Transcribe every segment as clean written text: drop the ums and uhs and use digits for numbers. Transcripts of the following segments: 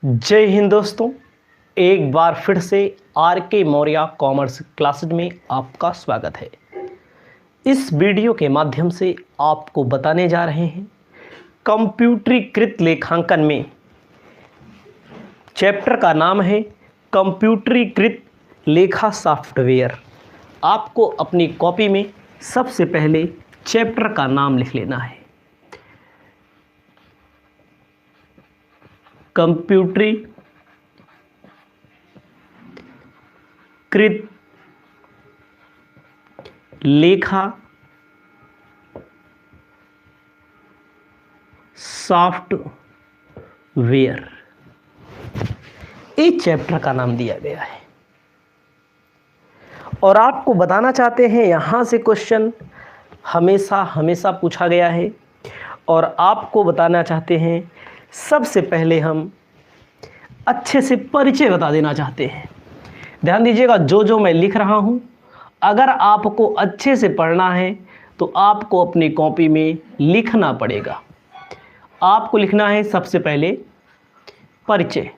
जय हिंद दोस्तों। एक बार फिर से आर के मौर्य कॉमर्स क्लासेज में आपका स्वागत है। इस वीडियो के माध्यम से आपको बताने जा रहे हैं कंप्यूटरीकृत लेखांकन में चैप्टर का नाम है कंप्यूटरीकृत लेखा सॉफ्टवेयर। आपको अपनी कॉपी में सबसे पहले चैप्टर का नाम लिख लेना है, कंप्यूटरीकृत लेखा सॉफ्टवेयर, इस चैप्टर का नाम दिया गया है। और आपको बताना चाहते हैं यहाँ से क्वेश्चन हमेशा पूछा गया है। और आपको बताना चाहते हैं, सबसे पहले हम अच्छे से परिचय बता देना चाहते हैं। ध्यान दीजिएगा, जो मैं लिख रहा हूँ, अगर आपको अच्छे से पढ़ना है तो आपको अपनी कॉपी में लिखना पड़ेगा। आपको लिखना है सबसे पहले परिचय,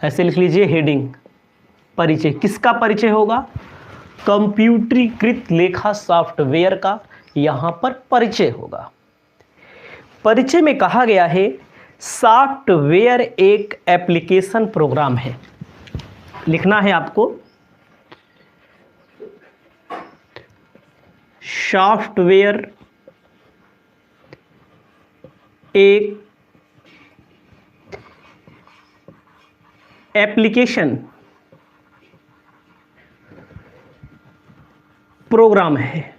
ऐसे लिख लीजिए हेडिंग, परिचय। किसका परिचय होगा? कंप्यूटरीकृत लेखा सॉफ्टवेयर का यहाँ पर परिचय होगा। परिचय में कहा गया है सॉफ्टवेयर एक एप्लीकेशन प्रोग्राम है। लिखना है आपको सॉफ्टवेयर एक एप्लीकेशन प्रोग्राम है।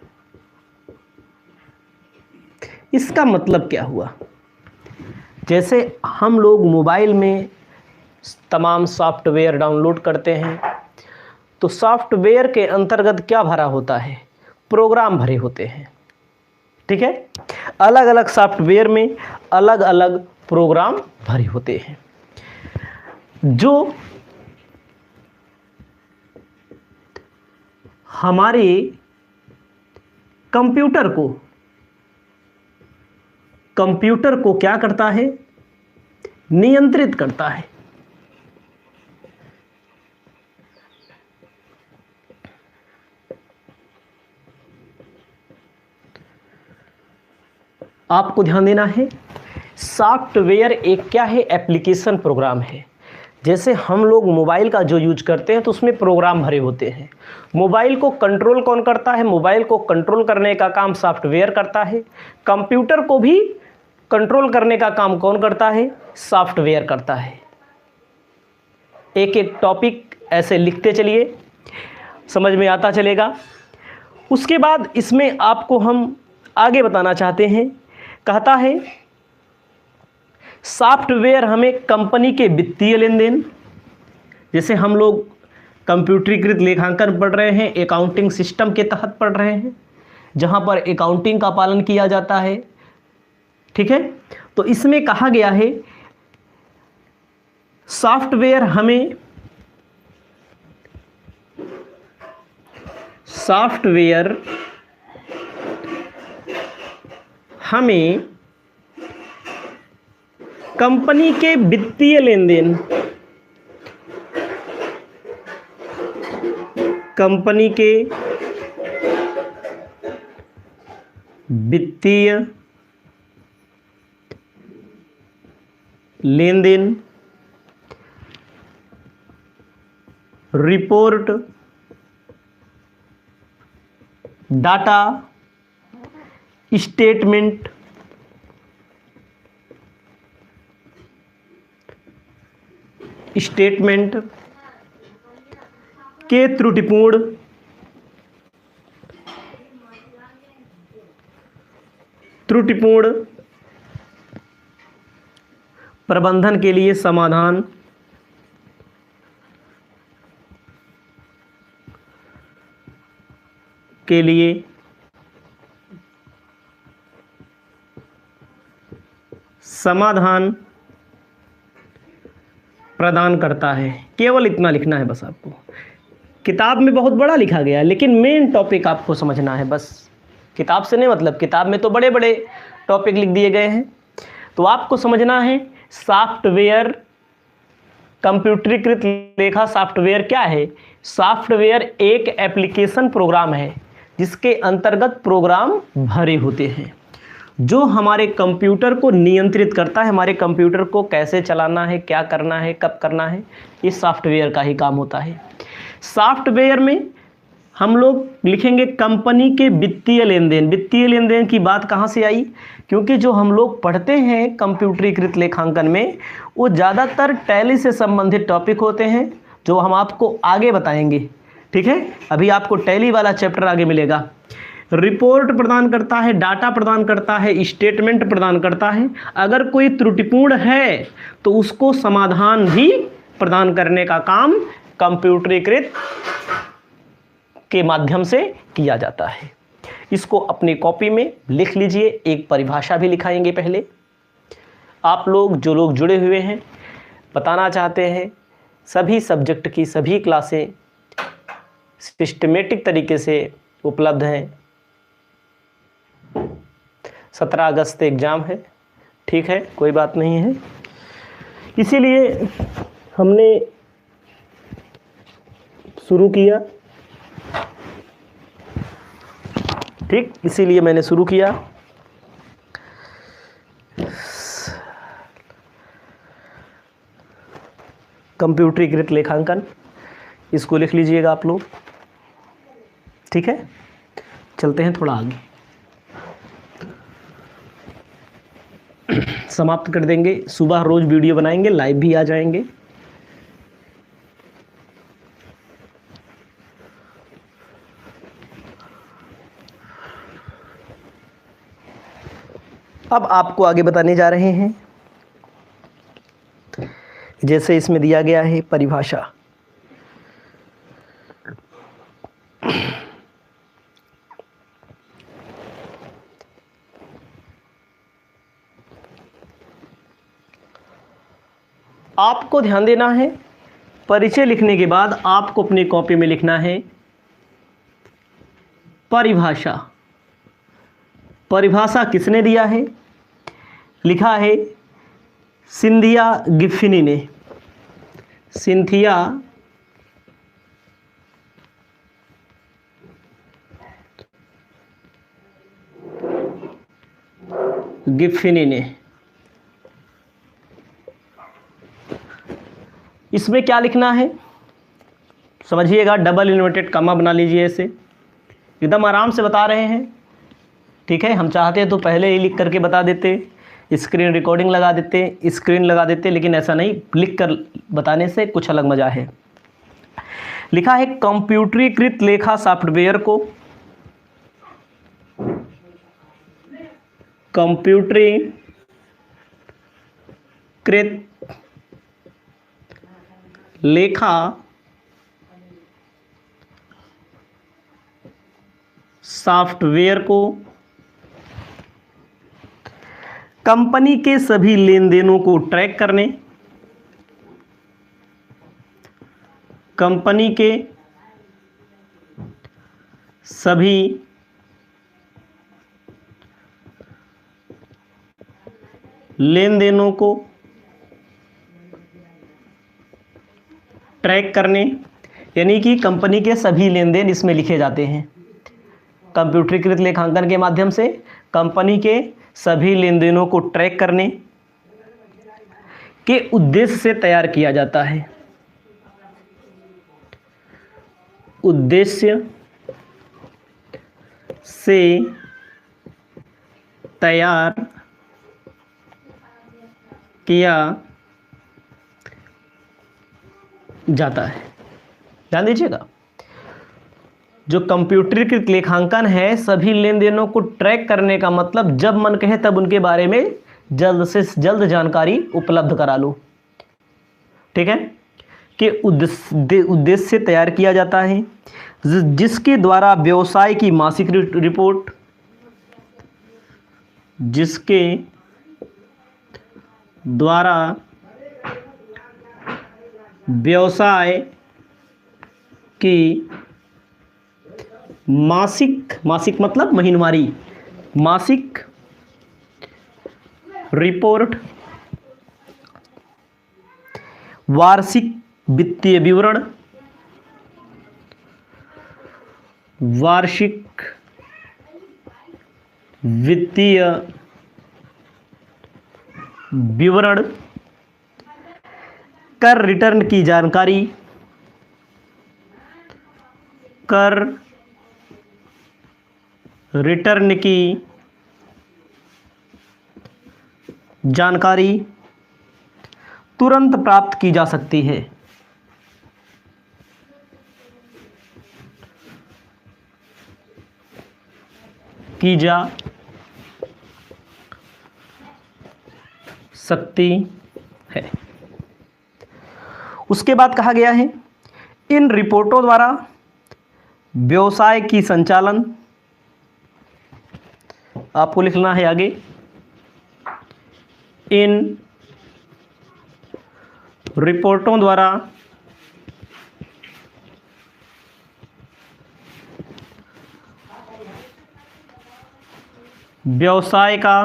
इसका मतलब क्या हुआ? जैसे हम लोग मोबाइल में तमाम सॉफ्टवेयर डाउनलोड करते हैं, तो सॉफ्टवेयर के अंतर्गत क्या भरा होता है? प्रोग्राम भरे होते हैं। ठीक है, अलग अलग सॉफ्टवेयर में अलग अलग प्रोग्राम भरे होते हैं जो हमारे कंप्यूटर को क्या करता है? नियंत्रित करता है। आपको ध्यान देना है, सॉफ्टवेयर एक क्या है? एप्लीकेशन प्रोग्राम है। जैसे हम लोग मोबाइल का जो यूज करते हैं तो उसमें प्रोग्राम भरे होते हैं। मोबाइल को कंट्रोल कौन करता है? मोबाइल को कंट्रोल करने का काम सॉफ्टवेयर करता है। कंप्यूटर को भी कंट्रोल करने का काम कौन करता है? सॉफ्टवेयर करता है। एक एक टॉपिक ऐसे लिखते चलिए, समझ में आता चलेगा। उसके बाद इसमें आपको हम आगे बताना चाहते हैं, कहता है सॉफ्टवेयर हमें कंपनी के वित्तीय लेन देन, जैसे हम लोग कंप्यूटरीकृत लेखांकन पढ़ रहे हैं, अकाउंटिंग सिस्टम के तहत पढ़ रहे हैं, जहां पर अकाउंटिंग का पालन किया जाता है। ठीक है, तो इसमें कहा गया है सॉफ्टवेयर हमें कंपनी के वित्तीय लेन देन, कंपनी के वित्तीय लेन देन रिपोर्ट, डाटा, स्टेटमेंट के त्रुटिपूर्ण प्रबंधन के लिए समाधान के लिए समाधान प्रदान करता है। केवल इतना लिखना है बस आपको। किताब में बहुत बड़ा लिखा गया है, लेकिन मेन टॉपिक आपको समझना है बस। किताब से नहीं मतलब, किताब में तो बड़े बड़े टॉपिक लिख दिए गए हैं। तो आपको समझना है सॉफ्टवेयर, कंप्यूटरीकृत लेखा सॉफ्टवेयर क्या है। सॉफ्टवेयर एक एप्लीकेशन प्रोग्राम है जिसके अंतर्गत प्रोग्राम भरे होते हैं, जो हमारे कंप्यूटर को नियंत्रित करता है, हमारे कंप्यूटर को कैसे चलाना है, क्या करना है, कब करना है, ये सॉफ्टवेयर का ही काम होता है। सॉफ्टवेयर में हम लोग लिखेंगे कंपनी के वित्तीय लेन देन। वित्तीय लेन देन की बात कहाँ से आई, क्योंकि जो हम लोग पढ़ते हैं कंप्यूटरीकृत लेखांकन में वो ज़्यादातर टैली से संबंधित टॉपिक होते हैं, जो हम आपको आगे बताएंगे। ठीक है, अभी आपको टैली वाला चैप्टर आगे मिलेगा। रिपोर्ट प्रदान करता है, डाटा प्रदान करता है, स्टेटमेंट प्रदान करता है। अगर कोई त्रुटिपूर्ण है तो उसको समाधान भी प्रदान करने का काम कंप्यूटरीकृत के माध्यम से किया जाता है। इसको अपनी कॉपी में लिख लीजिए। एक परिभाषा भी लिखाएंगे पहले। आप लोग जो लोग जुड़े हुए हैं, बताना चाहते हैं सभी सब्जेक्ट की सभी क्लासें सिस्टमेटिक तरीके से उपलब्ध हैं। 17 अगस्त से एग्ज़ाम है, ठीक है, कोई बात नहीं है। इसीलिए हमने शुरू किया, ठीक, इसीलिए मैंने शुरू किया। कंप्यूटरीकृत लेखांकन, इसको लिख लीजिएगा आप लोग। ठीक है, चलते हैं थोड़ा आगे, समाप्त कर देंगे। सुबह रोज वीडियो बनाएंगे, लाइव भी आ जाएंगे। अब आपको आगे बताने जा रहे हैं, जैसे इसमें दिया गया है परिभाषा। आपको ध्यान देना है, परिचय लिखने के बाद आपको अपनी कॉपी में लिखना है परिभाषा। परिभाषा किसने दिया है? लिखा है सिंथिया गिफिनी ने। सिंथिया गिफिनी ने। इसमें क्या लिखना है समझिएगा, डबल इन्वर्टेड कॉमा बना लीजिए, इसे एकदम आराम से बता रहे हैं। ठीक है, हम चाहते तो पहले ही लिख करके बता देते, स्क्रीन रिकॉर्डिंग लगा देते, स्क्रीन लगा देते, लेकिन ऐसा नहीं, लिख कर बताने से कुछ अलग मजा है। लिखा है कंप्यूटरीकृत लेखा सॉफ्टवेयर को कंप्यूटरीकृत लेखा सॉफ्टवेयर को कंपनी के सभी लेन देनों को ट्रैक करने, कंपनी के सभी लेन देनों को ट्रैक करने, यानी कि कंपनी के सभी लेन देन इसमें लिखे जाते हैं। कंप्यूटरीकृत लेखांकन के माध्यम से कंपनी के सभी लेन देनों को ट्रैक करने के उद्देश्य से तैयार किया जाता है। उद्देश्य से तैयार किया जाता है। ध्यान दीजिएगा, जो कंप्यूटरीकृत लेखांकन है, सभी लेन देनों को ट्रैक करने का मतलब जब मन कहे तब उनके बारे में जल्द से जल्द जानकारी उपलब्ध करा लो। ठीक है, कि उद्देश्य से तैयार किया जाता है, जिसके द्वारा व्यवसाय की मासिक रिपोर्ट, जिसके द्वारा व्यवसाय की मासिक मतलब महीनवारी, मासिक रिपोर्ट, वार्षिक वित्तीय विवरण, वार्षिक वित्तीय विवरण, कर रिटर्न की जानकारी, कर रिटर्न की जानकारी तुरंत प्राप्त की जा सकती है। की जा सकती है। उसके बाद कहा गया है इन रिपोर्टों द्वारा व्यवसाय की संचालन, आपको लिखना है आगे, इन रिपोर्टों द्वारा व्यवसाय का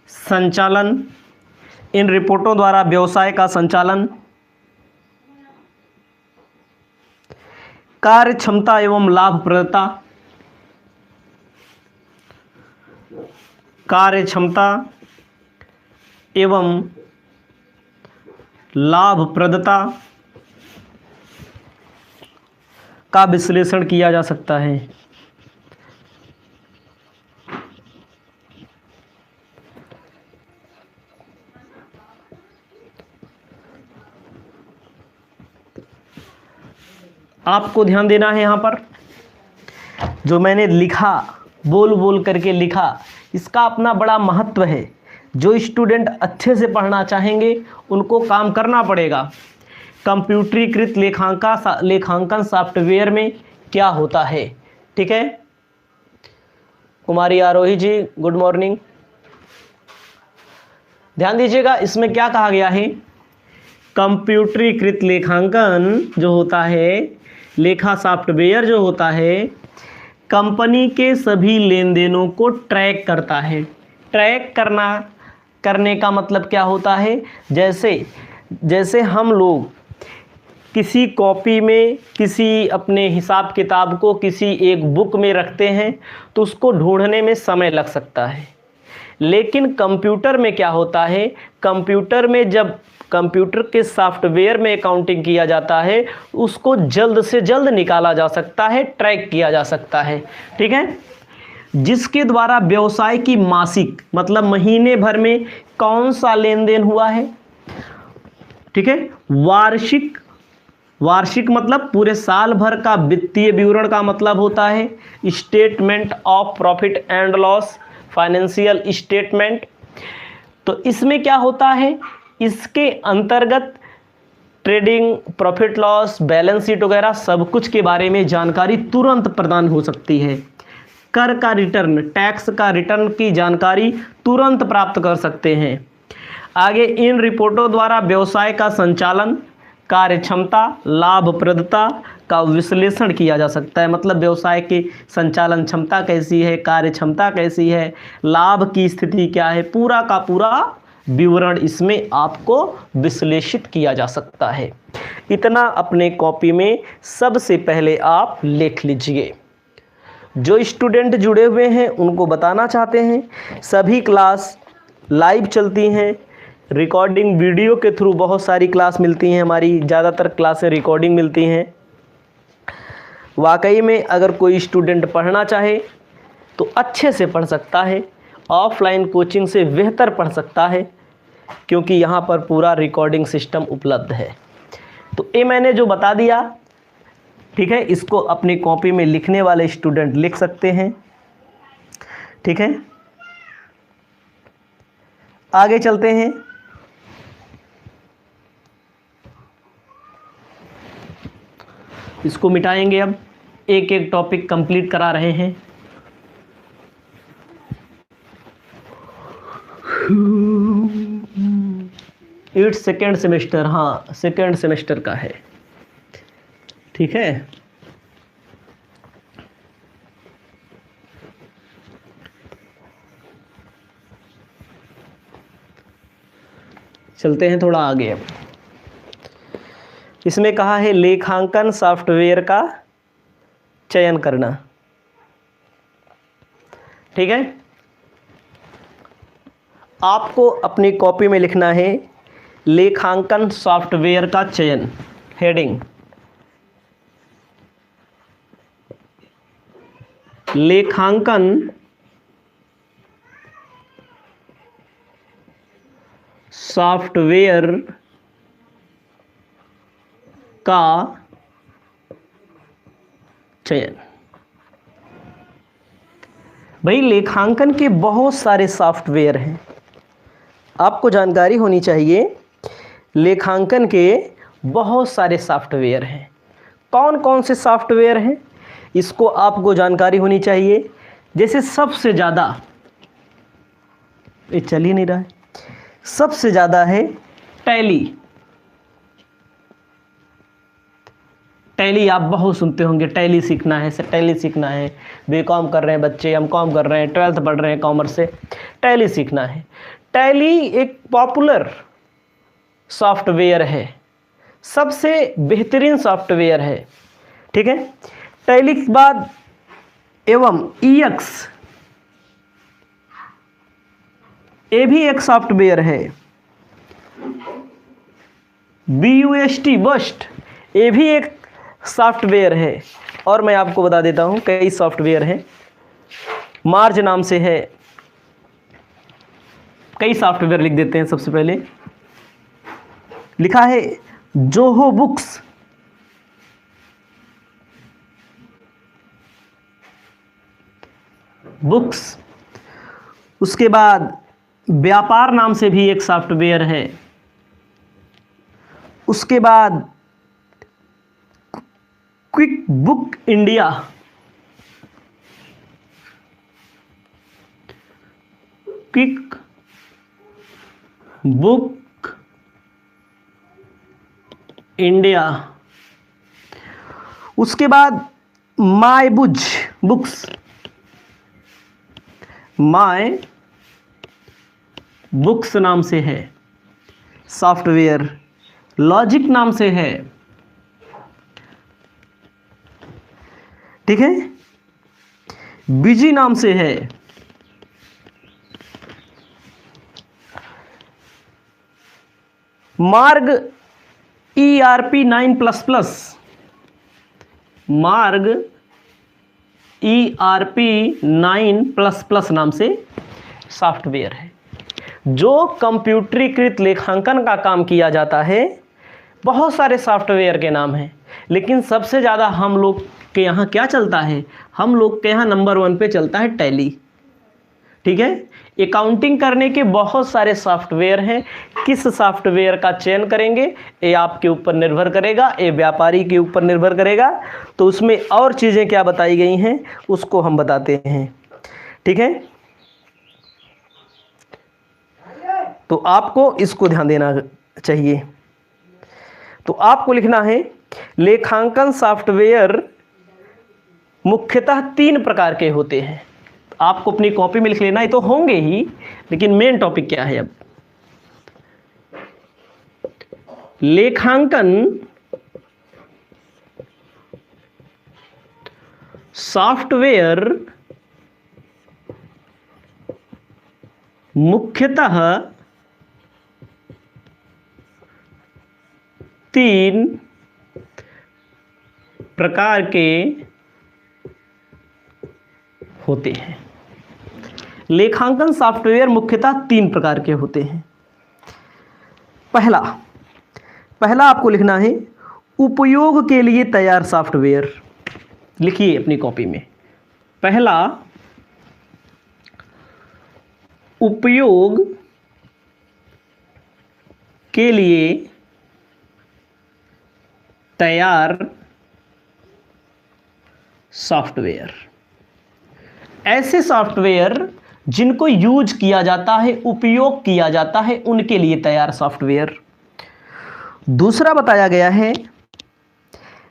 संचालन, इन रिपोर्टों द्वारा व्यवसाय का संचालन, कार्य क्षमता एवं लाभप्रदता, कार्य क्षमता एवं लाभप्रदता का विश्लेषण किया जा सकता है। आपको ध्यान देना है, यहाँ पर जो मैंने लिखा, बोल बोल करके लिखा, इसका अपना बड़ा महत्व है। जो स्टूडेंट अच्छे से पढ़ना चाहेंगे उनको काम करना पड़ेगा। कंप्यूटरीकृत लेखांकन सॉफ्टवेयर में क्या होता है, ठीक है। कुमारी आरोही जी गुड मॉर्निंग। ध्यान दीजिएगा, इसमें क्या कहा गया है, कंप्यूटरीकृत लेखांकन जो होता है, लेखा सॉफ्टवेयर जो होता है, कंपनी के सभी लेन देनों को ट्रैक करता है। ट्रैक करने का मतलब क्या होता है, जैसे हम लोग किसी कॉपी में किसी अपने हिसाब किताब को किसी एक बुक में रखते हैं तो उसको ढूंढने में समय लग सकता है। लेकिन कंप्यूटर में क्या होता है, कंप्यूटर में जब कंप्यूटर के सॉफ्टवेयर में अकाउंटिंग किया जाता है उसको जल्द से जल्द निकाला जा सकता है, ट्रैक किया जा सकता है, ठीक है। जिसके द्वारा व्यवसाय की मासिक मतलब महीने भर में कौन सा लेन देन हुआ है, ठीक है। वार्षिक मतलब पूरे साल भर का वित्तीय विवरण का मतलब होता है statement of profit and loss, financial statement. तो इसमें क्या होता है, इसके अंतर्गत trading, profit loss, balance sheet वगैरह सब कुछ के बारे में जानकारी तुरंत प्रदान हो सकती है। कर का रिटर्न, टैक्स का रिटर्न की जानकारी तुरंत प्राप्त कर सकते हैं। आगे इन रिपोर्टों द्वारा व्यवसाय का संचालन, कार्य क्षमता, लाभप्रदता का विश्लेषण किया जा सकता है। मतलब व्यवसाय की संचालन क्षमता कैसी है, कार्य क्षमता कैसी है, लाभ की स्थिति क्या है, पूरा का पूरा विवरण इसमें आपको विश्लेषित किया जा सकता है। इतना अपने कॉपी में सबसे पहले आप लिख लीजिए। जो स्टूडेंट जुड़े हुए हैं उनको बताना चाहते हैं सभी क्लास लाइव चलती हैं, रिकॉर्डिंग वीडियो के थ्रू बहुत सारी क्लास मिलती हैं, हमारी ज़्यादातर क्लासें रिकॉर्डिंग मिलती हैं। वाकई में अगर कोई स्टूडेंट पढ़ना चाहे तो अच्छे से पढ़ सकता है, ऑफलाइन कोचिंग से बेहतर पढ़ सकता है, क्योंकि यहाँ पर पूरा रिकॉर्डिंग सिस्टम उपलब्ध है। तो ये मैंने जो बता दिया, ठीक है, इसको अपनी कॉपी में लिखने वाले स्टूडेंट लिख सकते हैं, ठीक है। आगे चलते हैं। इसको मिटाएंगे, अब एक एक टॉपिक कंप्लीट करा रहे हैं। 8 सेकेंड सेमेस्टर, हाँ सेकेंड सेमेस्टर का है, ठीक है। चलते हैं थोड़ा आगे। अब इसमें कहा है लेखांकन सॉफ्टवेयर का चयन करना। ठीक है, आपको अपनी कॉपी में लिखना है लेखांकन सॉफ्टवेयर का चयन, हेडिंग लेखांकन सॉफ्टवेयर का चयन। भाई लेखांकन के बहुत सारे सॉफ्टवेयर हैं, आपको जानकारी होनी चाहिए। लेखांकन के बहुत सारे सॉफ्टवेयर हैं। कौन कौन से सॉफ्टवेयर हैं इसको आपको जानकारी होनी चाहिए। जैसे सबसे ज़्यादा, ये चल ही नहीं रहा है, सबसे ज़्यादा है टैली। टैली आप बहुत सुनते होंगे, टैली सीखना है, टैली सीखना है। बीकॉम कर रहे हैं बच्चे, एमकॉम कर रहे हैं, 12th पढ़ रहे हैं कॉमर्स से, टैली सीखना है। टैली एक पॉपुलर सॉफ्टवेयर है, सबसे बेहतरीन सॉफ्टवेयर है। ठीक है, टैली के बाद एवं ईएक्स, ये भी एक सॉफ्टवेयर है। BUST, बस्ट, ये भी एक सॉफ्टवेयर है। और मैं आपको बता देता हूं कई सॉफ्टवेयर हैं। मार्ज नाम से है, कई सॉफ्टवेयर लिख देते हैं। सबसे पहले लिखा है जोहो बुक्स, उसके बाद व्यापार नाम से भी एक सॉफ्टवेयर है। उसके बाद quick book India, quick book India. उसके बाद माय बुक्स, माय बुक्स नाम से है सॉफ्टवेयर। लॉजिक नाम से है। ठीक है, बिजी नाम से है। मार्ग ERP 9++, मार्ग ERP 9++ नाम से सॉफ्टवेयर है। जो कंप्यूटरीकृत लेखांकन का काम किया जाता है, बहुत सारे सॉफ्टवेयर के नाम हैं, लेकिन सबसे ज़्यादा हम लोग के यहाँ क्या चलता है, हम लोग के यहाँ नंबर 1 पे चलता है टैली। ठीक है, अकाउंटिंग करने के बहुत सारे सॉफ्टवेयर हैं। किस सॉफ्टवेयर का चयन करेंगे ये आपके ऊपर निर्भर करेगा, ये व्यापारी के ऊपर निर्भर करेगा। तो उसमें और चीज़ें क्या बताई गई हैं उसको हम बताते हैं। ठीक है, तो आपको इसको ध्यान देना चाहिए। तो आपको लिखना है लेखांकन सॉफ्टवेयर मुख्यतः 3 प्रकार के होते हैं। आपको अपनी कॉपी में लिख लेना, ये तो होंगे ही, लेकिन मेन टॉपिक क्या है अब। लेखांकन सॉफ्टवेयर मुख्यतः 3 प्रकार के होते हैं। लेखांकन सॉफ्टवेयर मुख्यतः 3 प्रकार के होते हैं। पहला आपको लिखना है उपयोग के लिए तैयार सॉफ्टवेयर। लिखिए अपनी कॉपी में, पहला उपयोग के लिए तैयार सॉफ्टवेयर। ऐसे सॉफ्टवेयर जिनको यूज किया जाता है, उपयोग किया जाता है, उनके लिए तैयार सॉफ्टवेयर। दूसरा बताया गया है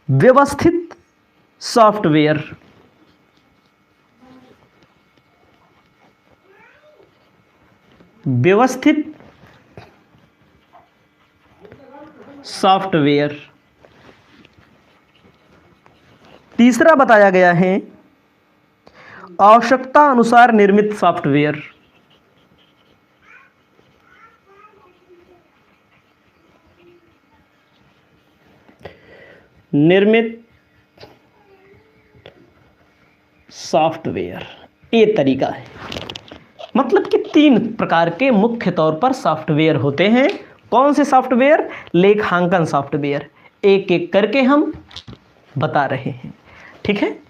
व्यवस्थित सॉफ्टवेयर। व्यवस्थित सॉफ्टवेयर। तीसरा बताया गया है आवश्यकता अनुसार निर्मित सॉफ्टवेयर। निर्मित सॉफ्टवेयर, ये तरीका है। मतलब कि 3 प्रकार के मुख्य तौर पर सॉफ्टवेयर होते हैं। कौन से सॉफ्टवेयर? लेखांकन सॉफ्टवेयर। एक एक करके हम बता रहे हैं, ठीक है।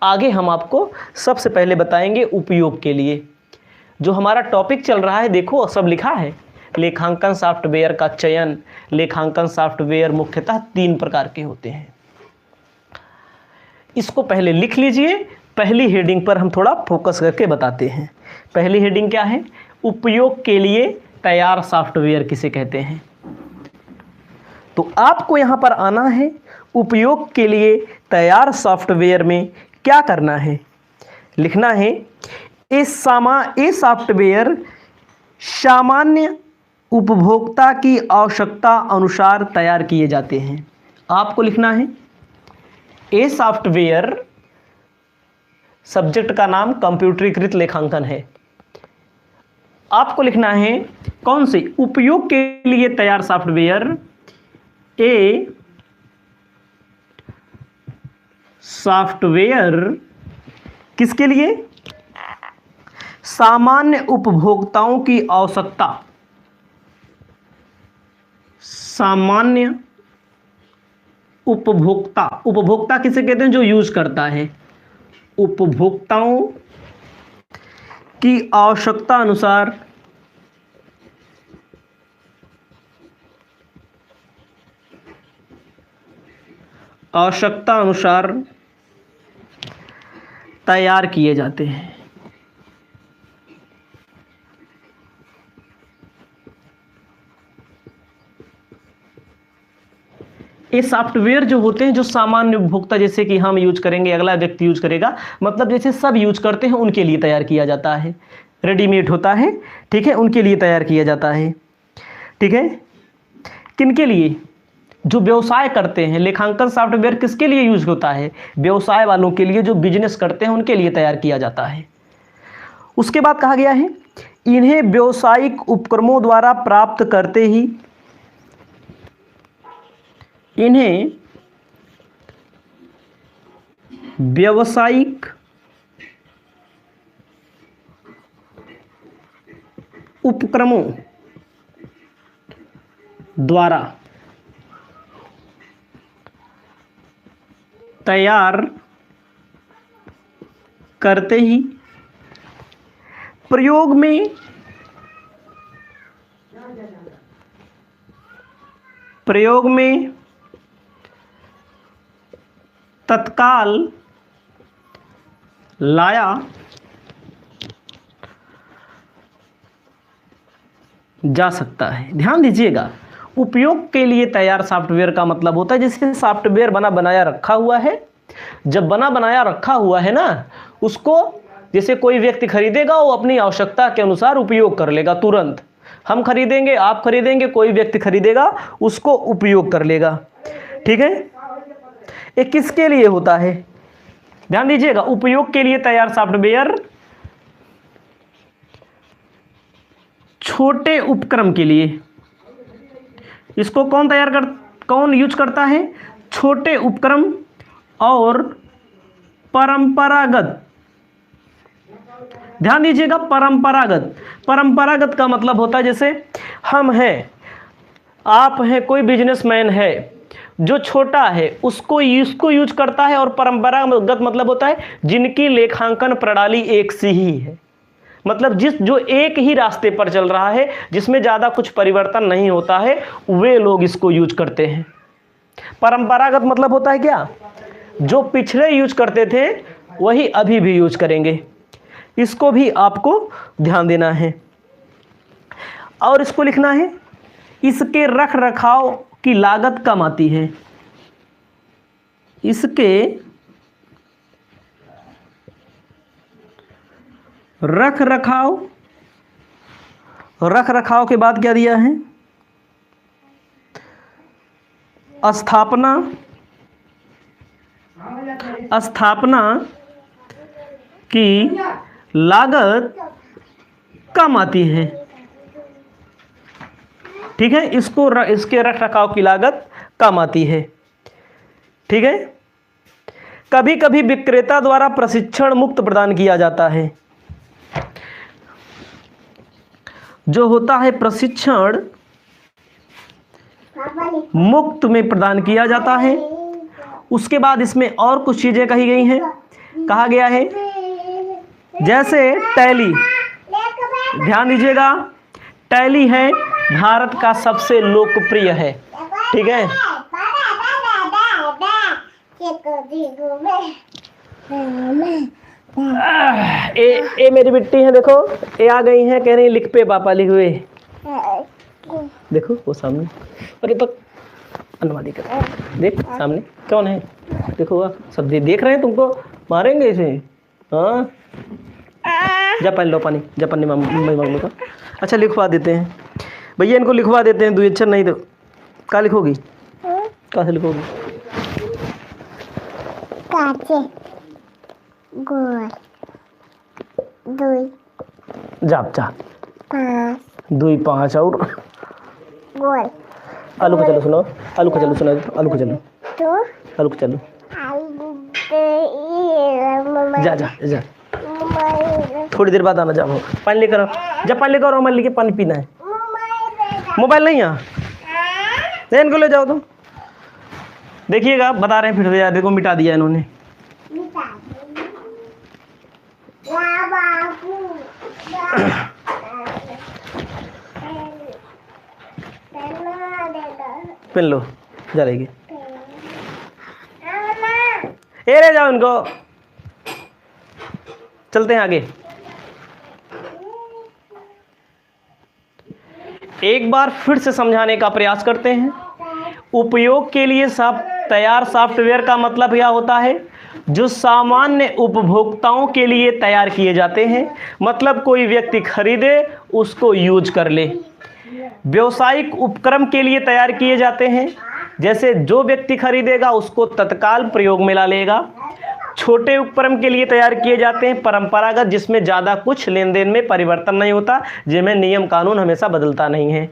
आगे हम आपको सबसे पहले बताएंगे उपयोग के लिए। जो हमारा टॉपिक चल रहा है, देखो सब लिखा है, लेखांकन सॉफ्टवेयर का चयन। लेखांकन सॉफ्टवेयर मुख्यतः 3 प्रकार के होते हैं। इसको पहले लिख लीजिए। पहली हेडिंग पर हम थोड़ा फोकस करके बताते हैं। पहली हेडिंग क्या है? उपयोग के लिए तैयार सॉफ्टवेयर किसे कहते हैं। तो आपको यहां पर आना है, उपयोग के लिए तैयार सॉफ्टवेयर में क्या करना है? लिखना है ये सॉफ्टवेयर सामान्य उपभोक्ता की आवश्यकता अनुसार तैयार किए जाते हैं। आपको लिखना है ये सॉफ्टवेयर, सब्जेक्ट का नाम कंप्यूटरीकृत लेखांकन है। आपको लिखना है कौन से? उपयोग के लिए तैयार सॉफ्टवेयर, ए सॉफ्टवेयर किसके लिए? सामान्य उपभोक्ताओं की आवश्यकता, सामान्य उपभोक्ता। उपभोक्ता किसे कहते हैं? जो यूज करता है। उपभोक्ताओं की आवश्यकता अनुसार तैयार किए जाते हैं। ये सॉफ्टवेयर जो होते हैं, जो सामान्य उपभोक्ता, जैसे कि हम यूज करेंगे, अगला व्यक्ति यूज करेगा, मतलब जैसे सब यूज करते हैं, उनके लिए तैयार किया जाता है। रेडीमेड होता है, ठीक है, उनके लिए तैयार किया जाता है, ठीक है। किनके लिए? जो व्यवसाय करते हैं। लेखांकन सॉफ्टवेयर किसके लिए यूज होता है? व्यवसाय वालों के लिए, जो बिजनेस करते हैं उनके लिए तैयार किया जाता है। उसके बाद कहा गया है इन्हें व्यावसायिक उपक्रमों द्वारा प्राप्त करते ही, इन्हें व्यावसायिक उपक्रमों द्वारा तैयार करते ही प्रयोग में तत्काल लाया जा सकता है। ध्यान दीजिएगा, उपयोग के लिए तैयार सॉफ्टवेयर का मतलब होता है जैसे सॉफ्टवेयर बना बनाया रखा हुआ है। जब बना बनाया रखा हुआ है ना, उसको जैसे कोई व्यक्ति खरीदेगा, वो अपनी आवश्यकता के अनुसार उपयोग कर लेगा तुरंत। हम खरीदेंगे, आप खरीदेंगे, कोई व्यक्ति खरीदेगा, उसको उपयोग कर लेगा, ठीक है। ये किसके लिए होता है? ध्यान दीजिएगा, उपयोग के लिए तैयार सॉफ्टवेयर छोटे उपक्रम के लिए। इसको कौन यूज करता है? छोटे उपक्रम और परंपरागत। ध्यान दीजिएगा, परंपरागत का मतलब होता है जैसे हम हैं, आप हैं, कोई बिजनेसमैन है, जो छोटा है उसको यूज करता है। और परंपरागत मतलब होता है जिनकी लेखांकन प्रणाली एक सी ही है, मतलब जो एक ही रास्ते पर चल रहा है, जिसमें ज़्यादा कुछ परिवर्तन नहीं होता है, वे लोग इसको यूज करते हैं। परंपरागत मतलब होता है क्या? जो पिछले यूज करते थे वही अभी भी यूज करेंगे। इसको भी आपको ध्यान देना है। और इसको लिखना है इसके रख रखाव की लागत कम आती है। इसके रख रखाव के बाद क्या दिया है? स्थापना की लागत कम आती है। ठीक है, इसके रख रखाव की लागत कम आती है। ठीक है, कभी कभी विक्रेता द्वारा प्रशिक्षण मुक्त प्रदान किया जाता है। जो होता है प्रशिक्षण मुक्त में प्रदान किया जाता है। उसके बाद इसमें और कुछ चीजें कही गई हैं। कहा गया है जैसे टैली, ध्यान दीजिएगा, टैली है भारत का सबसे लोकप्रिय है। ठीक है, ए मेरी बिट्टी है, देखो ए आ गई है, कह रही लिख पे पापा लिख हुए। देखो वो सामने, अरे तक अनुवादी कर, देख सामने कौन है, देखो वह सब देख रहे हैं, तुमको मारेंगे इसे। हाँ, जा पानी लो, पानी जा पानी मांगने का। अच्छा लिखवा देते हैं भैया, इनको लिखवा देते हैं। 2 अक्षर नहीं तो क्या लिखोगी, कहाँ से लिखोगी? काचे गोल 2 जा 2 5 और गोल। आलू को चलो सुनो, आलू को चलो सुनो, आलू को चलो तो आलू को चलो, जा जा जा, थोड़ी देर बाद आना। जाओ पानी लेकर आओ, जब पानी लेकर आओ, मान लेके पानी पीना है। मोबाइल नहीं यहाँ, इनको ले जाओ तुम। देखिएगा, बता रहे हैं फिर से यार, देखो मिटा दिया इन्होंने। पेन लो, जा रहेगी। ए ले जाओ इनको, चलते हैं आगे। एक बार फिर से समझाने का प्रयास करते हैं। उपयोग के लिए तैयार सॉफ्टवेयर का मतलब क्या होता है? जो सामान्य उपभोक्ताओं के लिए तैयार किए जाते हैं, मतलब कोई व्यक्ति खरीदे उसको यूज कर ले। व्यावसायिक उपक्रम के लिए तैयार किए जाते हैं, जैसे जो व्यक्ति खरीदेगा उसको तत्काल प्रयोग में ला लेगा। छोटे उपक्रम के लिए तैयार किए जाते हैं परंपरागत, जिसमें ज़्यादा कुछ लेन देन में परिवर्तन नहीं होता, जिनमें नियम कानून हमेशा बदलता नहीं है।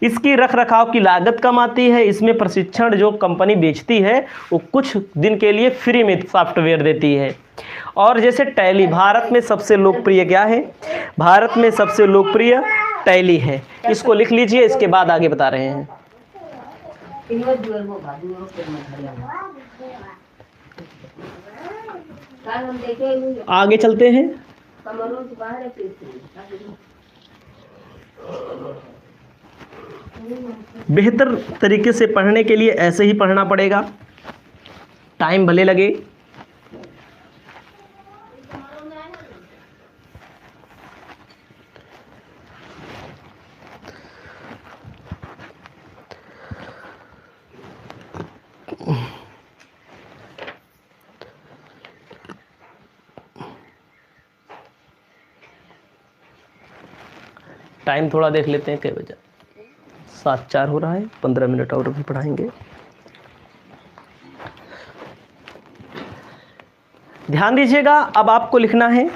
इसकी रख रखाव की लागत कम आती है। इसमें प्रशिक्षण जो कंपनी बेचती है वो कुछ दिन के लिए फ्री में सॉफ्टवेयर देती है। और जैसे टैली, भारत में सबसे लोकप्रिय क्या है? भारत में सबसे लोकप्रिय टैली है। इसको लिख लीजिए, इसके बाद आगे बता रहे हैं। आगे चलते हैं। बेहतर तरीके से पढ़ने के लिए ऐसे ही पढ़ना पड़ेगा, टाइम भले लगे। टाइम थोड़ा देख लेते हैं, कै बजे? 7:04 हो रहा है, 15 मिनट और भी पढ़ाएंगे। ध्यान दीजिएगा, अब आपको लिखना है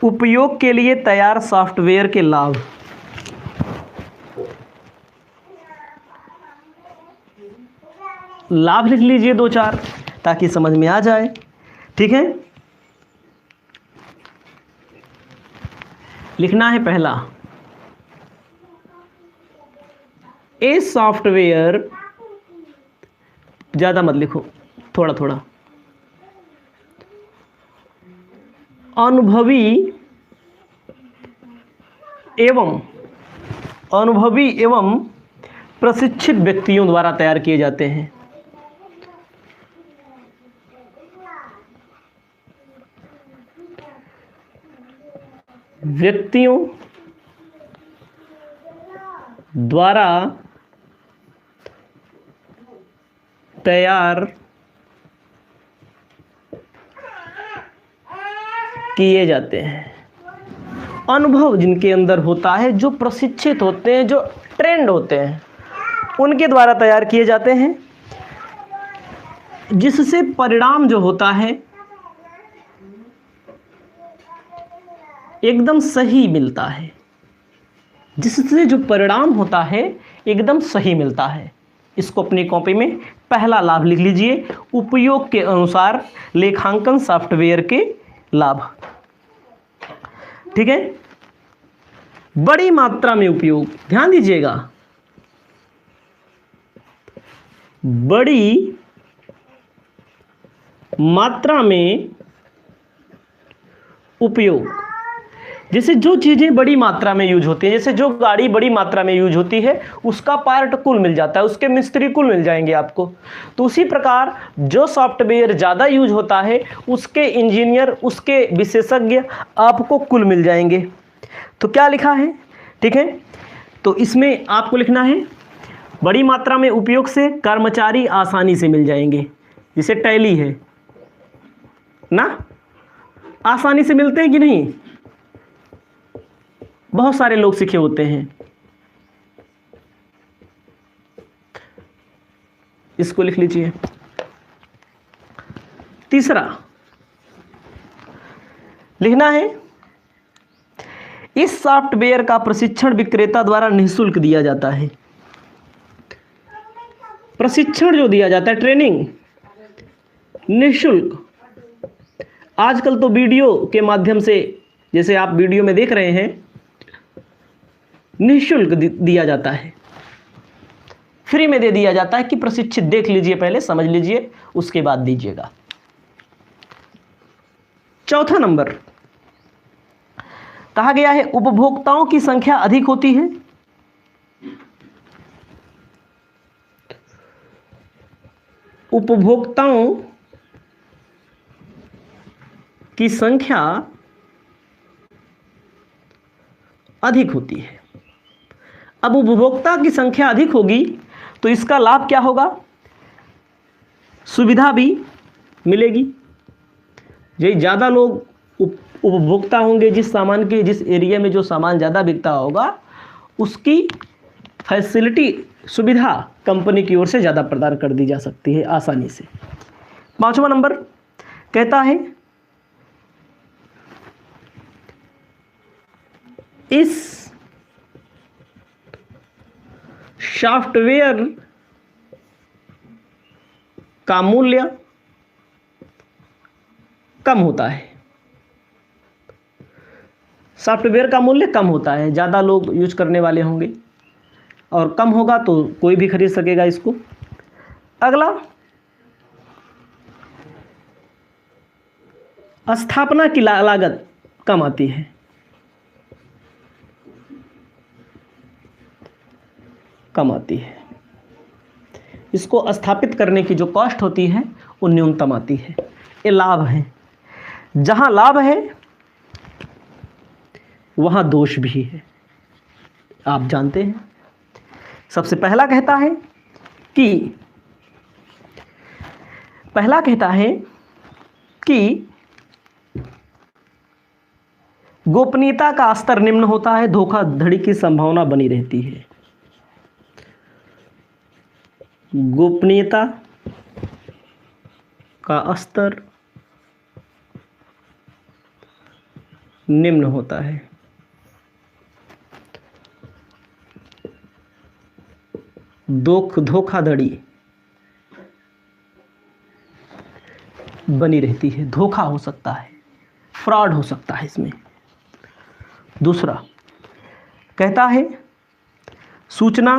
उपयोग के लिए तैयार सॉफ्टवेयर के लाभ। लाभ लिख लीजिए 2-4 ताकि समझ में आ जाए। ठीक है, लिखना है पहला, ए सॉफ्टवेयर, ज़्यादा मत लिखो, थोड़ा थोड़ा, अनुभवी एवं प्रशिक्षित व्यक्तियों द्वारा तैयार किए जाते हैं। व्यक्तियों द्वारा तैयार किए जाते हैं। अनुभव जिनके अंदर होता है, जो प्रशिक्षित होते हैं, जो ट्रेंड होते हैं, उनके द्वारा तैयार किए जाते हैं, जिससे परिणाम जो होता है एकदम सही मिलता है, जिससे जो परिणाम होता है एकदम सही मिलता है। इसको अपनी कॉपी में पहला लाभ लिख लीजिए, उपयोग के अनुसार लेखांकन सॉफ्टवेयर के लाभ। ठीक है, बड़ी मात्रा में उपयोग, ध्यान दीजिएगा, बड़ी मात्रा में उपयोग, जैसे जो चीजें बड़ी मात्रा में यूज होती है, जैसे जो गाड़ी बड़ी मात्रा में यूज होती है उसका पार्ट कुल मिल जाता है, उसके मिस्त्री कुल मिल जाएंगे आपको। तो उसी प्रकार जो सॉफ्टवेयर ज़्यादा यूज होता है उसके इंजीनियर, उसके विशेषज्ञ आपको कुल मिल जाएंगे। तो क्या लिखा है, ठीक है, तो इसमें आपको लिखना है बड़ी मात्रा में उपयोग से कर्मचारी आसानी से मिल जाएंगे। जैसे टैली है ना, आसानी से मिलते हैं कि नहीं, बहुत सारे लोग सीखे होते हैं। इसको लिख लीजिए। तीसरा लिखना है इस सॉफ्टवेयर का प्रशिक्षण विक्रेता द्वारा निःशुल्क दिया जाता है। प्रशिक्षण जो दिया जाता है, ट्रेनिंग, निःशुल्क। आजकल तो वीडियो के माध्यम से, जैसे आप वीडियो में देख रहे हैं, निःशुल्क दिया जाता है, फ्री में दे दिया जाता है कि प्रशिक्षित देख लीजिए, पहले समझ लीजिए, उसके बाद दीजिएगा। चौथा नंबर कहा गया है उपभोक्ताओं की संख्या अधिक होती है। उपभोक्ताओं की संख्या अधिक होती है। अब उपभोक्ता की संख्या अधिक होगी तो इसका लाभ क्या होगा, सुविधा भी मिलेगी। यही ज़्यादा लोग उपभोक्ता होंगे, जिस सामान के, जिस एरिया में जो सामान ज़्यादा बिकता होगा उसकी फैसिलिटी, सुविधा कंपनी की ओर से ज़्यादा प्रदान कर दी जा सकती है आसानी से। पांचवा नंबर कहता है इस सॉफ्टवेयर का मूल्य कम होता है। सॉफ्टवेयर का मूल्य कम होता है, ज़्यादा लोग यूज करने वाले होंगे, और कम होगा तो कोई भी खरीद सकेगा इसको। अगला, स्थापना की लागत कम आती है। कम आती है, इसको स्थापित करने की जो कॉस्ट होती है वो न्यूनतम आती है। ये लाभ है। जहां लाभ है वहां दोष भी है, आप जानते हैं। सबसे पहला कहता है कि गोपनीयता का स्तर निम्न होता है, धोखाधड़ी की संभावना बनी रहती है। गोपनीयता का स्तर निम्न होता है, धोखाधड़ी बनी रहती है, धोखा हो सकता है, फ्रॉड हो सकता है इसमें। दूसरा कहता है सूचना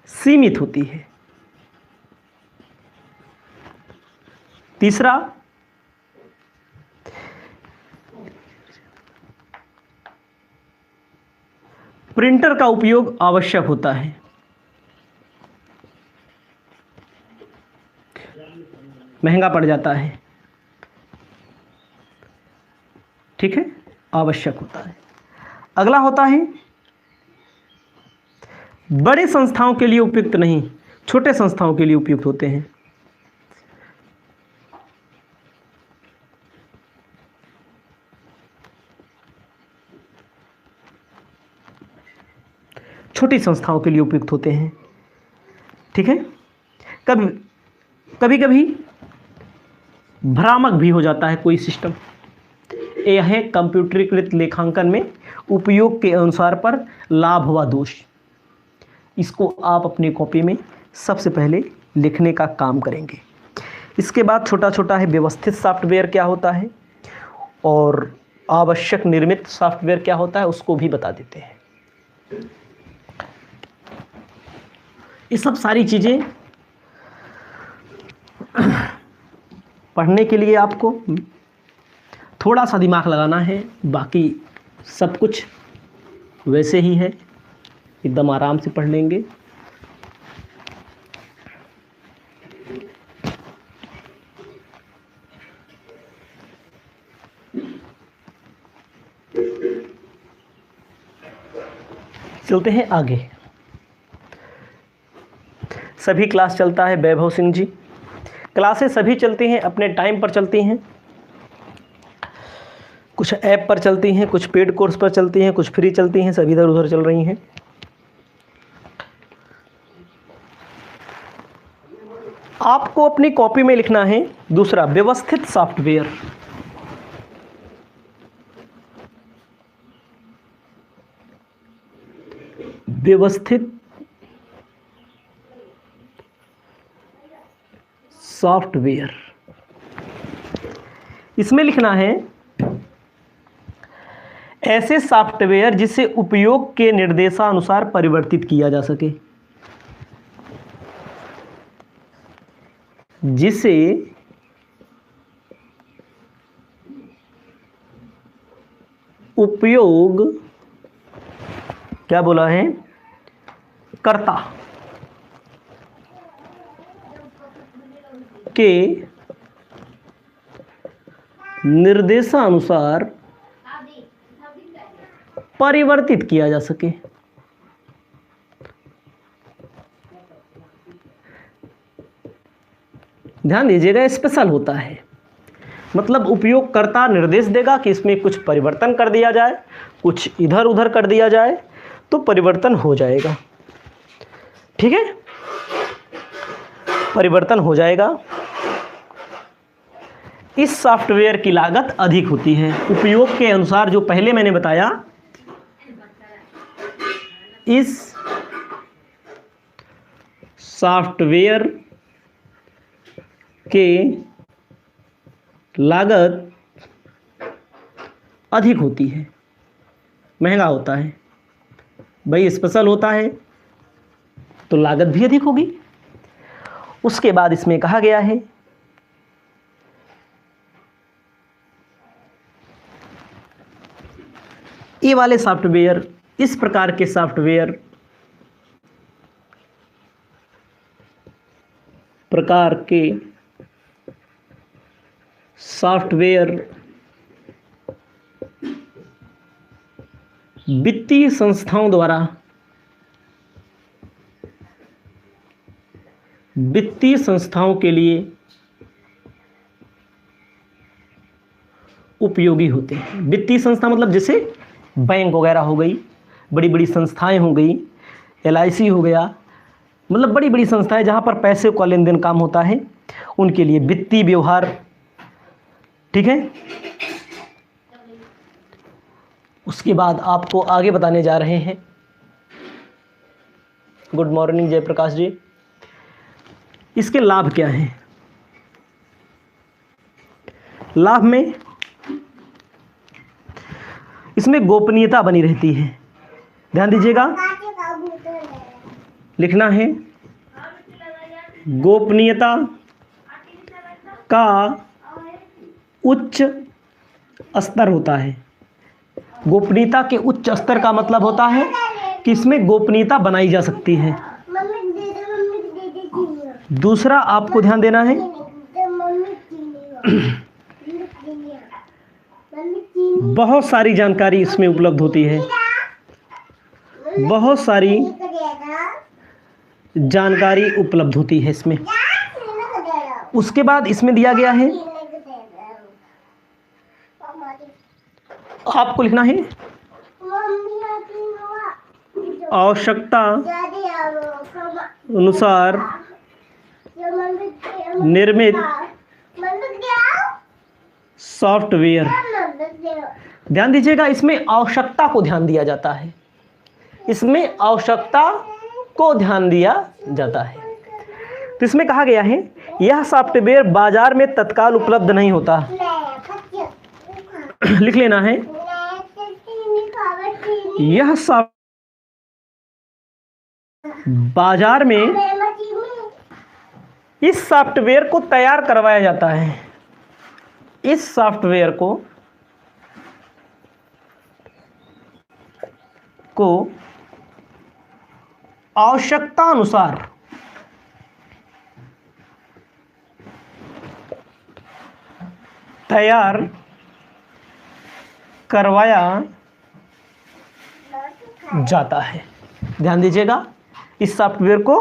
सीमित होती है। तीसरा प्रिंटर का उपयोग आवश्यक होता है। महंगा पड़ जाता है, ठीक है, आवश्यक होता है। अगला होता है बड़े संस्थाओं के लिए उपयुक्त नहीं, छोटे संस्थाओं के लिए उपयुक्त होते हैं। छोटी संस्थाओं के लिए उपयुक्त होते हैं। ठीक है, कभी कभी भ्रामक भी हो जाता है कोई सिस्टम। यह है कंप्यूटरीकृत लेखांकन में उपयोग के अनुसार पर लाभ व दोष। इसको आप अपनी कॉपी में सबसे पहले लिखने का काम करेंगे। इसके बाद छोटा छोटा है व्यवस्थित सॉफ्टवेयर क्या होता है और आवश्यक निर्मित सॉफ्टवेयर क्या होता है उसको भी बता देते हैं। ये सब सारी चीज़ें पढ़ने के लिए आपको थोड़ा सा दिमाग लगाना है, बाकी सब कुछ वैसे ही है, एकदम आराम से पढ़ लेंगे। चलते हैं आगे। सभी क्लास चलता है वैभव सिंह जी, क्लासेस सभी चलती हैं, अपने टाइम पर चलती हैं। कुछ ऐप पर चलती हैं, कुछ पेड कोर्स पर चलती हैं, कुछ फ्री चलती हैं, सभी इधर उधर चल रही हैं। आपको अपनी कॉपी में लिखना है दूसरा व्यवस्थित सॉफ्टवेयर। व्यवस्थित सॉफ्टवेयर, इसमें लिखना है ऐसे सॉफ्टवेयर जिसे उपयोग के निर्देशानुसार परिवर्तित किया जा सके। जिसे उपयोग क्या बोला है कर्ता के निर्देशानुसार परिवर्तित किया जा सके। ध्यान दीजिएगा, स्पेशल होता है, मतलब उपयोगकर्ता निर्देश देगा कि इसमें कुछ परिवर्तन कर दिया जाए, कुछ इधर उधर कर दिया जाए तो परिवर्तन हो जाएगा। ठीक है, परिवर्तन हो जाएगा। इस सॉफ्टवेयर की लागत अधिक होती है। उपयोग के अनुसार जो पहले मैंने बताया, इस सॉफ्टवेयर के लागत अधिक होती है, महंगा होता है। भाई स्पेशल होता है तो लागत भी अधिक होगी। उसके बाद इसमें कहा गया है ये वाले सॉफ्टवेयर, इस प्रकार के सॉफ्टवेयर वित्तीय संस्थाओं द्वारा वित्तीय संस्थाओं के लिए उपयोगी होते हैं। वित्तीय संस्था मतलब जैसे बैंक वगैरह हो गई, बड़ी बड़ी संस्थाएं हो गई, LIC हो गया, मतलब बड़ी बड़ी संस्थाएं जहां पर पैसे का लेन देन काम होता है, उनके लिए वित्तीय व्यवहार। ठीक है, उसके बाद आपको आगे बताने जा रहे हैं। गुड मॉर्निंग जयप्रकाश जी। इसके लाभ क्या हैं? लाभ में इसमें गोपनीयता बनी रहती है। ध्यान दीजिएगा, लिखना है गोपनीयता का उच्च स्तर होता है। गोपनीयता के उच्च स्तर का मतलब होता है कि इसमें गोपनीयता बनाई जा सकती है। दूसरा आपको ध्यान देना है, बहुत सारी जानकारी इसमें उपलब्ध होती है। बहुत सारी जानकारी उपलब्ध होती है इसमें। उसके बाद इसमें दिया गया है, आपको लिखना है आवश्यकता अनुसार निर्मित सॉफ्टवेयर। ध्यान दीजिएगा, इसमें आवश्यकता को ध्यान दिया जाता है, इसमें आवश्यकता को ध्यान दिया जाता है। तो इसमें कहा गया है यह सॉफ्टवेयर बाजार में तत्काल उपलब्ध नहीं होता। लिख लेना है, यह बाजार में इस सॉफ्टवेयर को तैयार करवाया जाता है, इस सॉफ्टवेयर को आवश्यकता अनुसार तैयार करवाया जाता है। ध्यान दीजिएगा, इस सॉफ्टवेयर को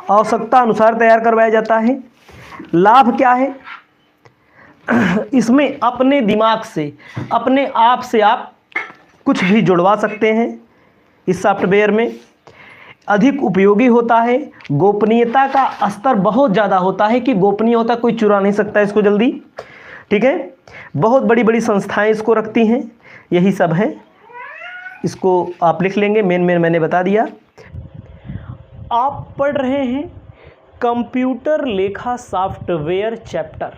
आवश्यकता अनुसार तैयार करवाया जाता है। लाभ क्या है? इसमें अपने दिमाग से, अपने आप से आप कुछ भी जुड़वा सकते हैं। इस सॉफ्टवेयर में अधिक उपयोगी होता है, गोपनीयता का स्तर बहुत ज़्यादा होता है कि गोपनीय होता, कोई चुरा नहीं सकता इसको जल्दी। ठीक है, बहुत बड़ी बड़ी संस्थाएं इसको रखती हैं, यही सब है। इसको आप लिख लेंगे, मेन मैंने बता दिया। आप पढ़ रहे हैं कंप्यूटर लेखा सॉफ्टवेयर चैप्टर।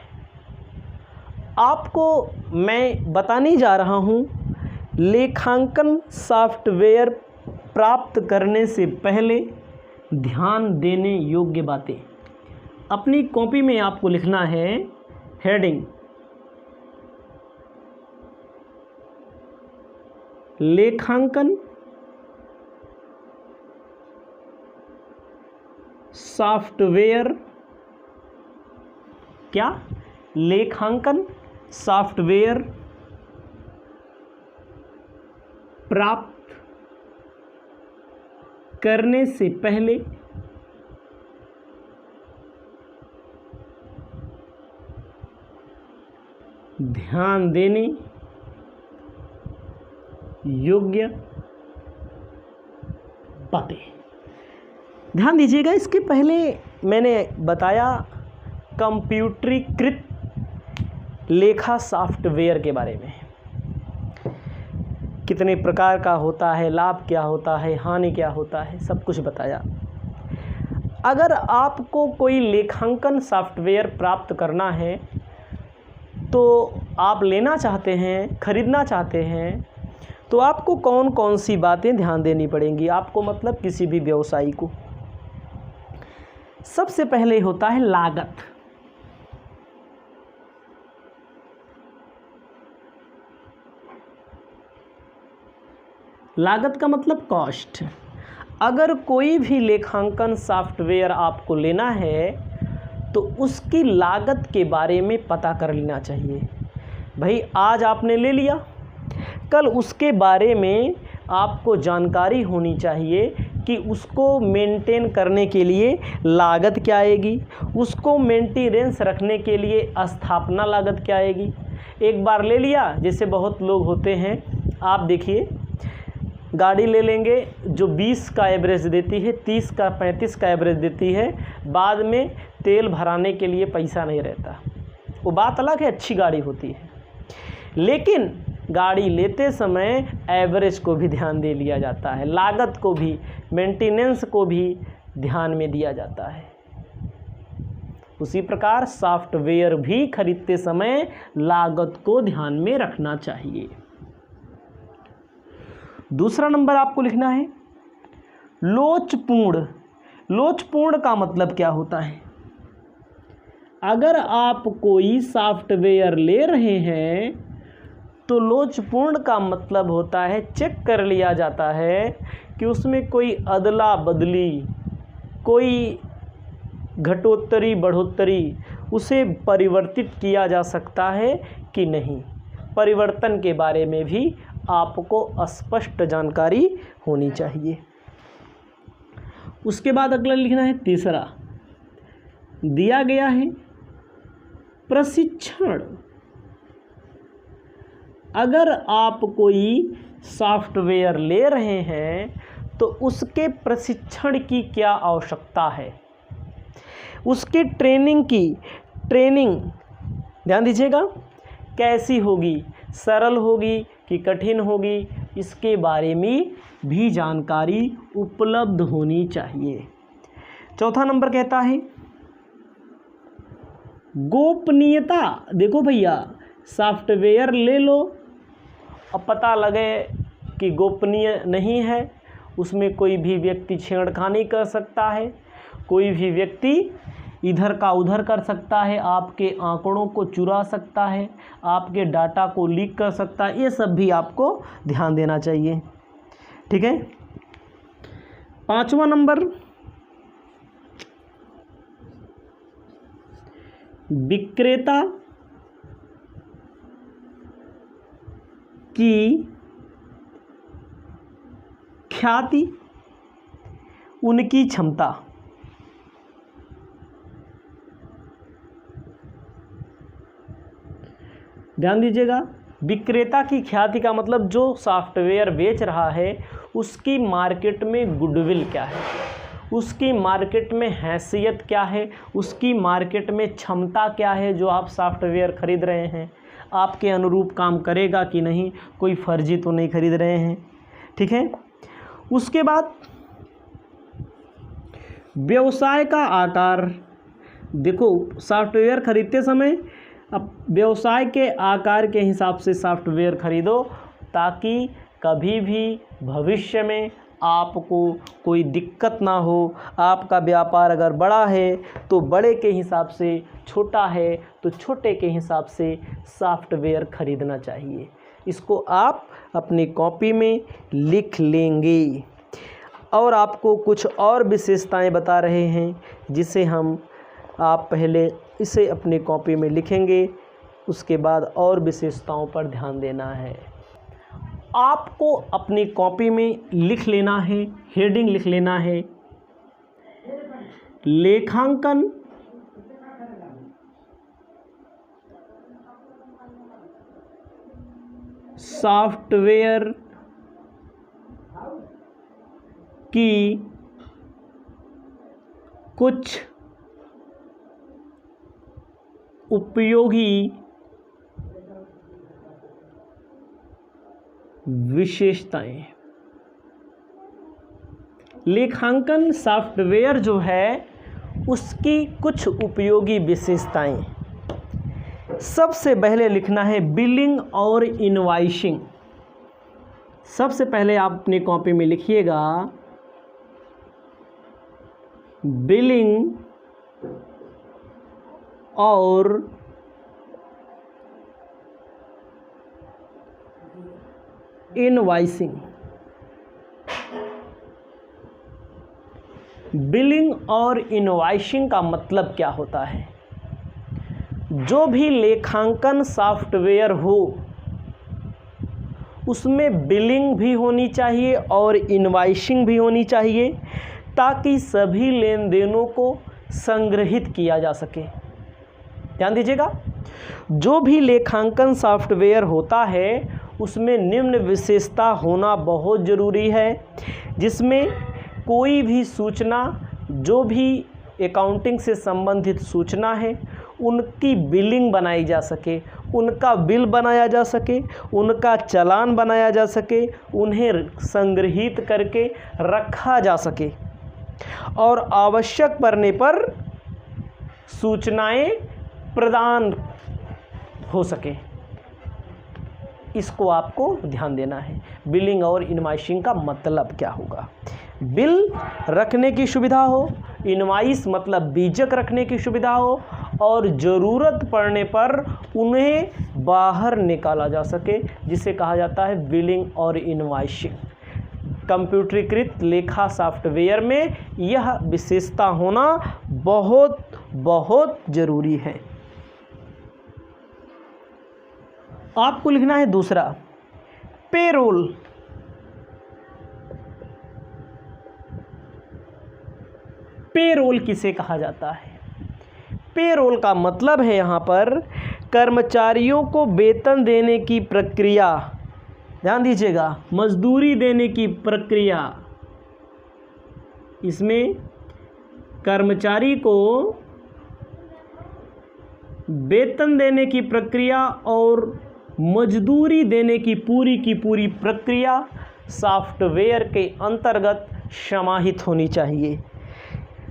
आपको मैं बताने जा रहा हूं लेखांकन सॉफ्टवेयर प्राप्त करने से पहले ध्यान देने योग्य बातें। अपनी कॉपी में आपको लिखना है हेडिंग लेखांकन सॉफ्टवेयर, क्या? लेखांकन सॉफ्टवेयर प्राप्त करने से पहले ध्यान देने योग्य बातें। ध्यान दीजिएगा, इसके पहले मैंने बताया कंप्यूटरीकृत लेखा सॉफ्टवेयर के बारे में, कितने प्रकार का होता है, लाभ क्या होता है, हानि क्या होता है, सब कुछ बताया। अगर आपको कोई लेखांकन सॉफ्टवेयर प्राप्त करना है तो आप लेना चाहते हैं, खरीदना चाहते हैं, तो आपको कौन कौन सी बातें ध्यान देनी पड़ेंगी? आपको मतलब किसी भी व्यवसायी को। सबसे पहले होता है लागत। लागत का मतलब कॉस्ट। अगर कोई भी लेखांकन सॉफ्टवेयर आपको लेना है तो उसकी लागत के बारे में पता कर लेना चाहिए। भाई आज आपने ले लिया, कल उसके बारे में आपको जानकारी होनी चाहिए कि उसको मेंटेन करने के लिए लागत क्या आएगी, उसको मेंटेनेंस रखने के लिए स्थापना लागत क्या आएगी। एक बार ले लिया, जैसे बहुत लोग होते हैं, आप देखिए गाड़ी ले लेंगे जो 20 का एवरेज देती है, 30 का 35 का एवरेज देती है, बाद में तेल भराने के लिए पैसा नहीं रहता। वो बात अलग है, अच्छी गाड़ी होती है, लेकिन गाड़ी लेते समय एवरेज को भी ध्यान दे लिया जाता है, लागत को भी, मेंटेनेंस को भी ध्यान में दिया जाता है। उसी प्रकार सॉफ्टवेयर भी खरीदते समय लागत को ध्यान में रखना चाहिए। दूसरा नंबर आपको लिखना है लोचपूर्ण। लोचपूर्ण का मतलब क्या होता है? अगर आप कोई सॉफ्टवेयर ले रहे हैं तो लोचपूर्ण का मतलब होता है चेक कर लिया जाता है कि उसमें कोई अदला बदली, कोई घटोत्तरी बढ़ोत्तरी, उसे परिवर्तित किया जा सकता है कि नहीं। परिवर्तन के बारे में भी आपको स्पष्ट जानकारी होनी चाहिए। उसके बाद अगला लिखना है तीसरा, दिया गया है प्रशिक्षण। अगर आप कोई सॉफ्टवेयर ले रहे हैं तो तो उसके प्रशिक्षण की क्या आवश्यकता है, उसकी ट्रेनिंग ध्यान दीजिएगा कैसी होगी, सरल होगी कि कठिन होगी, इसके बारे में भी जानकारी उपलब्ध होनी चाहिए। चौथा नंबर कहता है गोपनीयता। देखो भैया, सॉफ्टवेयर ले लो, अब पता लगे कि गोपनीय नहीं है, उसमें कोई भी व्यक्ति छेड़खानी कर सकता है, कोई भी व्यक्ति इधर का उधर कर सकता है, आपके आंकड़ों को चुरा सकता है, आपके डाटा को लीक कर सकता है, ये सब भी आपको ध्यान देना चाहिए। ठीक है। पांचवा नंबर, विक्रेता की ख्याति, उनकी क्षमता। ध्यान दीजिएगा, विक्रेता की ख्याति का मतलब जो सॉफ्टवेयर बेच रहा है उसकी मार्केट में गुडविल क्या है, उसकी मार्केट में हैसियत क्या है, उसकी मार्केट में क्षमता क्या है। जो आप सॉफ्टवेयर खरीद रहे हैं आपके अनुरूप काम करेगा कि नहीं, कोई फर्जी तो नहीं खरीद रहे हैं। ठीक है। उसके बाद व्यवसाय का आकार। देखो, सॉफ्टवेयर खरीदते समय अब व्यवसाय के आकार के हिसाब से सॉफ्टवेयर खरीदो, ताकि कभी भी भविष्य में आपको कोई दिक्कत ना हो। आपका व्यापार अगर बड़ा है तो बड़े के हिसाब से, छोटा है तो छोटे के हिसाब से सॉफ्टवेयर खरीदना चाहिए। इसको आप अपनी कॉपी में लिख लेंगे। और आपको कुछ और विशेषताएं बता रहे हैं जिसे आप पहले इसे अपनी कॉपी में लिखेंगे, उसके बाद और विशेषताओं पर ध्यान देना है। आपको अपनी कॉपी में लिख लेना है, हेडिंग लिख लेना है, लेखांकन सॉफ्टवेयर की कुछ उपयोगी विशेषताएं। लेखांकन सॉफ्टवेयर जो है उसकी कुछ उपयोगी विशेषताएं। सबसे पहले लिखना है बिलिंग और इनवॉइसिंग। सबसे पहले आप अपनी कॉपी में लिखिएगा बिलिंग और इनवॉइसिंग। बिलिंग और इनवॉइसिंग का मतलब क्या होता है? जो भी लेखांकन सॉफ्टवेयर हो उसमें बिलिंग भी होनी चाहिए और इनवॉइसिंग भी होनी चाहिए, ताकि सभी लेन देनों को संग्रहित किया जा सके। ध्यान दीजिएगा, जो भी लेखांकन सॉफ्टवेयर होता है उसमें निम्न विशेषता होना बहुत ज़रूरी है, जिसमें कोई भी सूचना, जो भी अकाउंटिंग से संबंधित सूचना है, उनकी बिलिंग बनाई जा सके, उनका बिल बनाया जा सके, उनका चालान बनाया जा सके, उन्हें संग्रहित करके रखा जा सके और आवश्यक पड़ने पर सूचनाएं प्रदान हो सके। इसको आपको ध्यान देना है। बिलिंग और इनवॉइसिंग का मतलब क्या होगा? बिल रखने की सुविधा हो, इनवॉइस मतलब बीजक रखने की सुविधा हो, और ज़रूरत पड़ने पर उन्हें बाहर निकाला जा सके, जिसे कहा जाता है बिलिंग और इनवॉइसिंग। कंप्यूटरीकृत लेखा सॉफ्टवेयर में यह विशेषता होना बहुत बहुत ज़रूरी है। आपको लिखना है दूसरा, पेरोल। पेरोल किसे कहा जाता है? पेरोल का मतलब है यहाँ पर कर्मचारियों को वेतन देने की प्रक्रिया। ध्यान दीजिएगा, मजदूरी देने की प्रक्रिया, इसमें कर्मचारी को वेतन देने की प्रक्रिया और मजदूरी देने की पूरी प्रक्रिया सॉफ्टवेयर के अंतर्गत समाहित होनी चाहिए।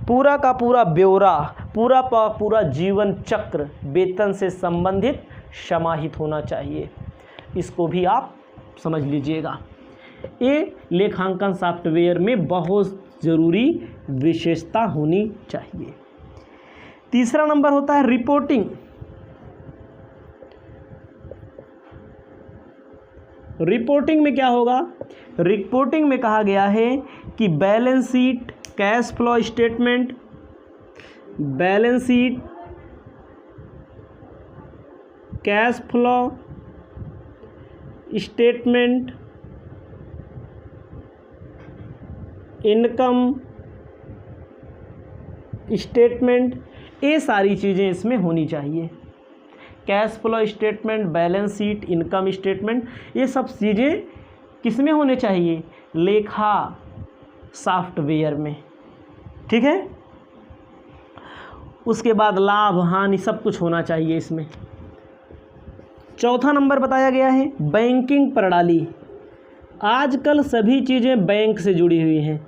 पूरा का पूरा ब्यौरा, पूरा का पूरा जीवन चक्र वेतन से संबंधित समाहित होना चाहिए। इसको भी आप समझ लीजिएगा। ये लेखांकन सॉफ्टवेयर में बहुत ज़रूरी विशेषता होनी चाहिए। तीसरा नंबर होता है रिपोर्टिंग। रिपोर्टिंग में क्या होगा? रिपोर्टिंग में कहा गया है कि balance sheet, cash flow statement, balance sheet, cash flow statement, income statement, ये सारी चीज़ें इसमें होनी चाहिए। Cash flow statement, balance sheet, income statement, ये सब चीज़ें किस में होने चाहिए? लेखा सॉफ्टवेयर में। ठीक है। उसके बाद लाभ हानि सब कुछ होना चाहिए इसमें। चौथा नंबर बताया गया है बैंकिंग प्रणाली। आजकल सभी चीज़ें बैंक से जुड़ी हुई हैं।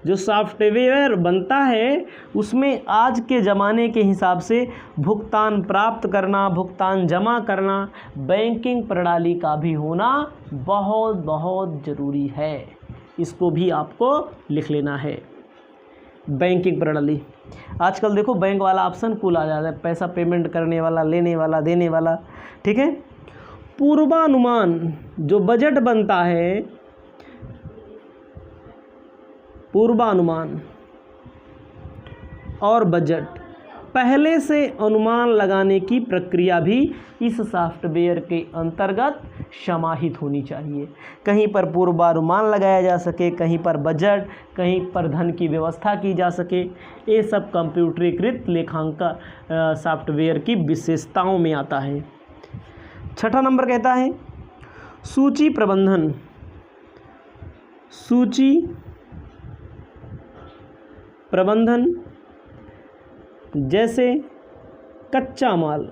जो सॉफ्टवेयर बनता है उसमें आज के ज़माने के हिसाब से भुगतान प्राप्त करना, भुगतान जमा करना, बैंकिंग प्रणाली का भी होना बहुत बहुत ज़रूरी है। इसको भी आपको लिख लेना है। बैंकिंग प्रणाली, आजकल देखो बैंक वाला ऑप्शन कुल आ जाता है, पैसा पेमेंट करने वाला, लेने वाला, देने वाला। ठीक है। पूर्वानुमान, जो बजट बनता है, पूर्वानुमान और बजट, पहले से अनुमान लगाने की प्रक्रिया भी इस सॉफ्टवेयर के अंतर्गत समाहित होनी चाहिए। कहीं पर पूर्वानुमान लगाया जा सके, कहीं पर बजट, कहीं पर धन की व्यवस्था की जा सके। ये सब कंप्यूटरीकृत लेखांकन सॉफ्टवेयर की विशेषताओं में आता है। छठा नंबर कहता है सूची प्रबंधन। सूची प्रबंधन जैसे कच्चा माल,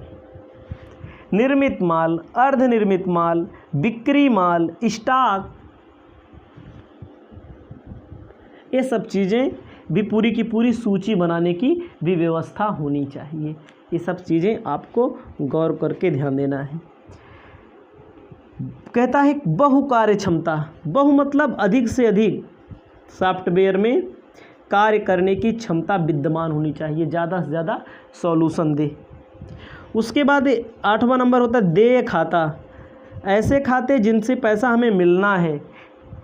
निर्मित माल, अर्धनिर्मित माल, बिक्री माल, स्टॉक, ये सब चीज़ें भी पूरी की पूरी सूची बनाने की भी व्यवस्था होनी चाहिए। ये सब चीज़ें आपको गौर करके ध्यान देना है। कहता है बहु कार्य क्षमता। बहु मतलब अधिक से अधिक सॉफ्टवेयर में कार्य करने की क्षमता विद्यमान होनी चाहिए, ज़्यादा से ज़्यादा सॉल्यूशन दे। उसके बाद 8वां नंबर होता है देय खाता। ऐसे खाते जिनसे पैसा हमें मिलना है।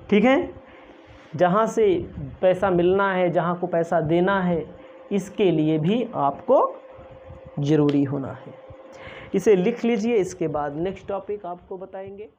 ठीक है। जहाँ से पैसा मिलना है, जहाँ को पैसा देना है, इसके लिए भी आपको ज़रूरी होना है। इसे लिख लीजिए। इसके बाद नेक्स्ट टॉपिक आपको बताएंगे।